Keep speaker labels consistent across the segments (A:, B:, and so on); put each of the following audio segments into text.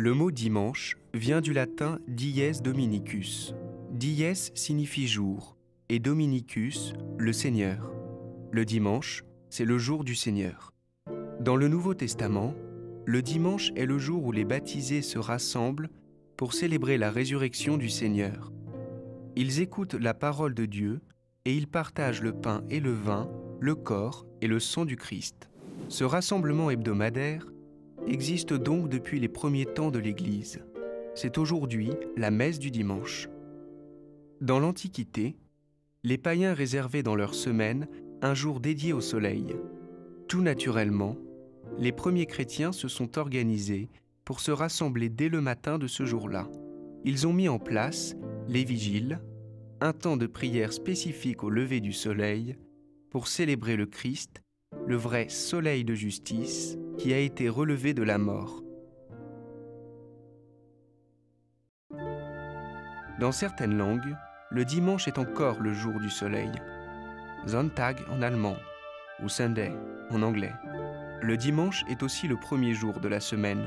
A: Le mot dimanche vient du latin dies dominicus. Dies signifie jour et dominicus, le Seigneur. Le dimanche, c'est le jour du Seigneur. Dans le Nouveau Testament, le dimanche est le jour où les baptisés se rassemblent pour célébrer la résurrection du Seigneur. Ils écoutent la parole de Dieu et ils partagent le pain et le vin, le corps et le sang du Christ. Ce rassemblement hebdomadaire existe donc depuis les premiers temps de l'Église. C'est aujourd'hui la messe du dimanche. Dans l'Antiquité, les païens réservaient dans leur semaine un jour dédié au soleil. Tout naturellement, les premiers chrétiens se sont organisés pour se rassembler dès le matin de ce jour-là. Ils ont mis en place les vigiles, un temps de prière spécifique au lever du soleil pour célébrer le Christ, le vrai soleil de justice qui a été relevé de la mort. Dans certaines langues, le dimanche est encore le jour du soleil. Sonntag en allemand ou Sunday en anglais. Le dimanche est aussi le premier jour de la semaine,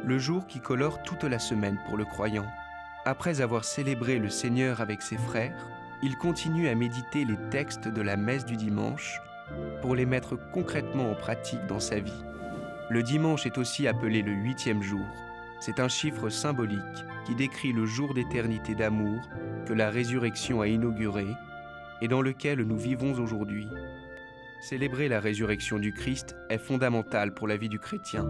A: le jour qui colore toute la semaine pour le croyant. Après avoir célébré le Seigneur avec ses frères, il continue à méditer les textes de la messe du dimanche pour les mettre concrètement en pratique dans sa vie. Le dimanche est aussi appelé le 8e jour. C'est un chiffre symbolique qui décrit le jour d'éternité d'amour que la résurrection a inauguré et dans lequel nous vivons aujourd'hui. Célébrer la résurrection du Christ est fondamental pour la vie du chrétien.